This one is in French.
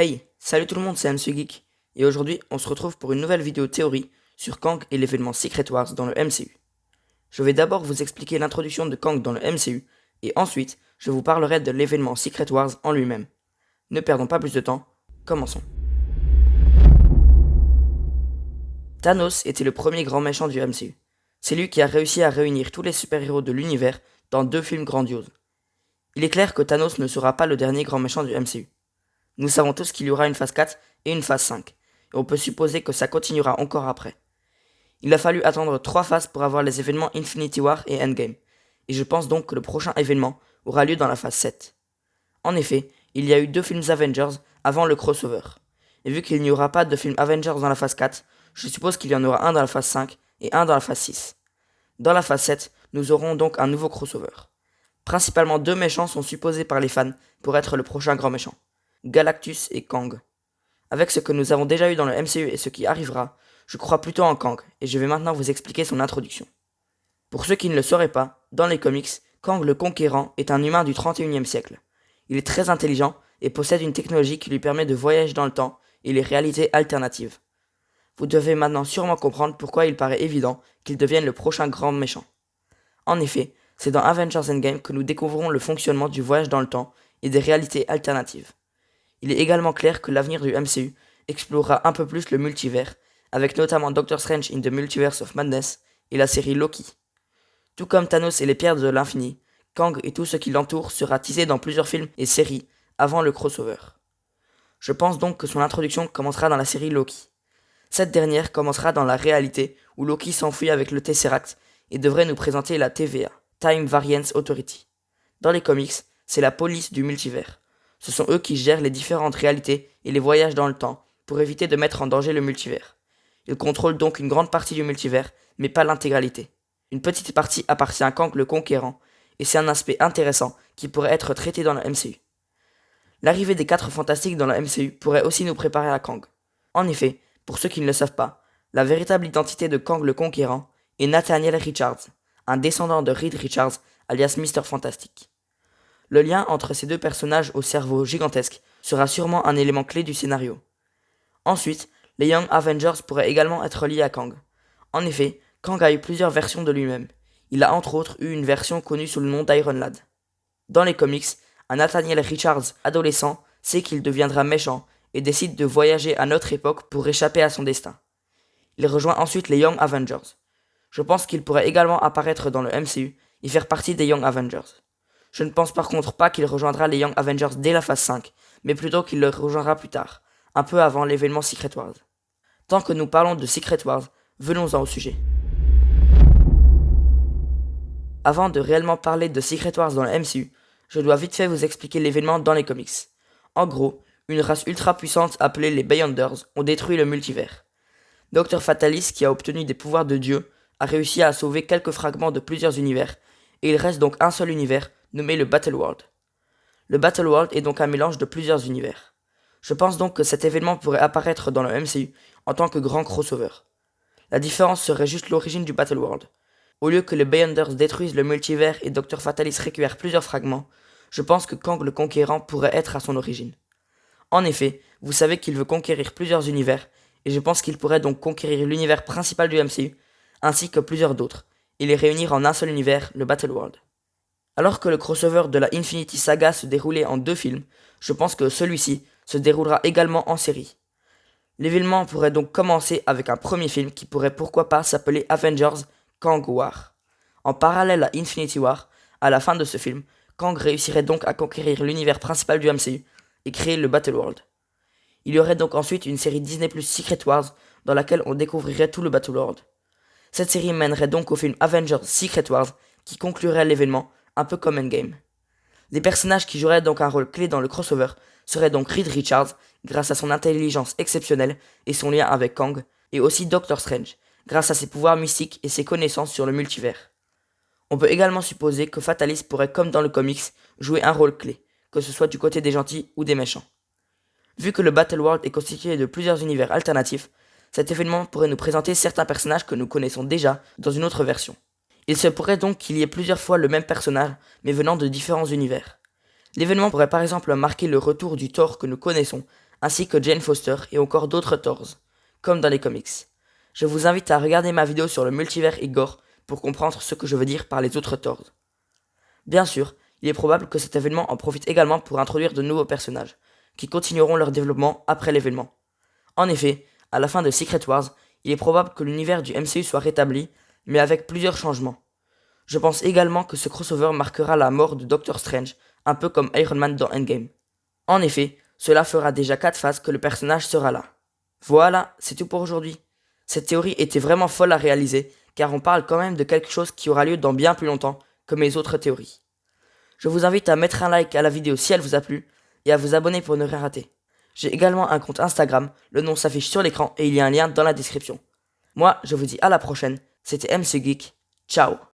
Hey, salut tout le monde, c'est MC Geek, et aujourd'hui on se retrouve pour une nouvelle vidéo théorie sur Kang et l'événement Secret Wars dans le MCU. Je vais d'abord vous expliquer l'introduction de Kang dans le MCU, et ensuite je vous parlerai de l'événement Secret Wars en lui-même. Ne perdons pas plus de temps, commençons. Thanos était le premier grand méchant du MCU. C'est lui qui a réussi à réunir tous les super-héros de l'univers dans 2 films grandioses. Il est clair que Thanos ne sera pas le dernier grand méchant du MCU. Nous savons tous qu'il y aura une phase 4 et une phase 5, et on peut supposer que ça continuera encore après. Il a fallu attendre 3 phases pour avoir les événements Infinity War et Endgame, et je pense donc que le prochain événement aura lieu dans la phase 7. En effet, il y a eu 2 films Avengers avant le crossover, et vu qu'il n'y aura pas de film Avengers dans la phase 4, je suppose qu'il y en aura un dans la phase 5 et un dans la phase 6. Dans la phase 7, nous aurons donc un nouveau crossover. Principalement 2 méchants sont supposés par les fans pour être le prochain grand méchant. Galactus et Kang. Avec ce que nous avons déjà eu dans le MCU et ce qui arrivera, je crois plutôt en Kang, et je vais maintenant vous expliquer son introduction. Pour ceux qui ne le sauraient pas, dans les comics, Kang le Conquérant est un humain du 31e siècle. Il est très intelligent et possède une technologie qui lui permet de voyager dans le temps et les réalités alternatives. Vous devez maintenant sûrement comprendre pourquoi il paraît évident qu'il devienne le prochain grand méchant. En effet, c'est dans Avengers Endgame que nous découvrons le fonctionnement du voyage dans le temps et des réalités alternatives. Il est également clair que l'avenir du MCU explorera un peu plus le multivers, avec notamment Doctor Strange in the Multiverse of Madness et la série Loki. Tout comme Thanos et les pierres de l'infini, Kang et tout ce qui l'entoure sera teasé dans plusieurs films et séries avant le crossover. Je pense donc que son introduction commencera dans la série Loki. Cette dernière commencera dans la réalité où Loki s'enfuit avec le Tesseract et devrait nous présenter la TVA, Time Variance Authority. Dans les comics, c'est la police du multivers. Ce sont eux qui gèrent les différentes réalités et les voyages dans le temps pour éviter de mettre en danger le multivers. Ils contrôlent donc une grande partie du multivers, mais pas l'intégralité. Une petite partie appartient à Kang le Conquérant, et c'est un aspect intéressant qui pourrait être traité dans le MCU. L'arrivée des 4 Fantastiques dans le MCU pourrait aussi nous préparer à Kang. En effet, pour ceux qui ne le savent pas, la véritable identité de Kang le Conquérant est Nathaniel Richards, un descendant de Reed Richards alias Mr. Fantastic. Le lien entre ces 2 personnages au cerveau gigantesque sera sûrement un élément clé du scénario. Ensuite, les Young Avengers pourraient également être liés à Kang. En effet, Kang a eu plusieurs versions de lui-même. Il a entre autres eu une version connue sous le nom d'Iron Lad. Dans les comics, un Nathaniel Richards adolescent sait qu'il deviendra méchant et décide de voyager à notre époque pour échapper à son destin. Il rejoint ensuite les Young Avengers. Je pense qu'il pourrait également apparaître dans le MCU et faire partie des Young Avengers. Je ne pense par contre pas qu'il rejoindra les Young Avengers dès la phase 5, mais plutôt qu'il le rejoindra plus tard, un peu avant l'événement Secret Wars. Tant que nous parlons de Secret Wars, venons-en au sujet. Avant de réellement parler de Secret Wars dans le MCU, je dois vite fait vous expliquer l'événement dans les comics. En gros, une race ultra puissante appelée les Beyonders ont détruit le multivers. Dr. Fatalis, qui a obtenu des pouvoirs de Dieu, a réussi à sauver quelques fragments de plusieurs univers, et il reste donc un seul univers, nommé le Battleworld. Le Battleworld est donc un mélange de plusieurs univers. Je pense donc que cet événement pourrait apparaître dans le MCU en tant que grand crossover. La différence serait juste l'origine du Battleworld. Au lieu que les Beyonders détruisent le multivers et Dr. Fatalis récupère plusieurs fragments, je pense que Kang le Conquérant pourrait être à son origine. En effet, vous savez qu'il veut conquérir plusieurs univers, et je pense qu'il pourrait donc conquérir l'univers principal du MCU, ainsi que plusieurs d'autres, et les réunir en un seul univers, le Battleworld. Alors que le crossover de la Infinity Saga se déroulait en 2 films, je pense que celui-ci se déroulera également en série. L'événement pourrait donc commencer avec un premier film qui pourrait pourquoi pas s'appeler Avengers Kang War. En parallèle à Infinity War, à la fin de ce film, Kang réussirait donc à conquérir l'univers principal du MCU et créer le Battleworld. Il y aurait donc ensuite une série Disney Plus Secret Wars dans laquelle on découvrirait tout le Battleworld. Cette série mènerait donc au film Avengers Secret Wars qui conclurait l'événement, un peu comme Endgame. Les personnages qui joueraient donc un rôle clé dans le crossover seraient donc Reed Richards, grâce à son intelligence exceptionnelle et son lien avec Kang, et aussi Doctor Strange, grâce à ses pouvoirs mystiques et ses connaissances sur le multivers. On peut également supposer que Fatalis pourrait, comme dans le comics, jouer un rôle clé, que ce soit du côté des gentils ou des méchants. Vu que le Battleworld est constitué de plusieurs univers alternatifs, cet événement pourrait nous présenter certains personnages que nous connaissons déjà dans une autre version. Il se pourrait donc qu'il y ait plusieurs fois le même personnage, mais venant de différents univers. L'événement pourrait par exemple marquer le retour du Thor que nous connaissons, ainsi que Jane Foster et encore d'autres Thors, comme dans les comics. Je vous invite à regarder ma vidéo sur le multivers Igor pour comprendre ce que je veux dire par les autres Thors. Bien sûr, il est probable que cet événement en profite également pour introduire de nouveaux personnages, qui continueront leur développement après l'événement. En effet, à la fin de Secret Wars, il est probable que l'univers du MCU soit rétabli, mais avec plusieurs changements. Je pense également que ce crossover marquera la mort de Doctor Strange, un peu comme Iron Man dans Endgame. En effet, cela fera déjà 4 phases que le personnage sera là. Voilà, c'est tout pour aujourd'hui. Cette théorie était vraiment folle à réaliser, car on parle quand même de quelque chose qui aura lieu dans bien plus longtemps que mes autres théories. Je vous invite à mettre un like à la vidéo si elle vous a plu, et à vous abonner pour ne rien rater. J'ai également un compte Instagram, le nom s'affiche sur l'écran et il y a un lien dans la description. Moi, je vous dis à la prochaine, c'était MC Geek, ciao.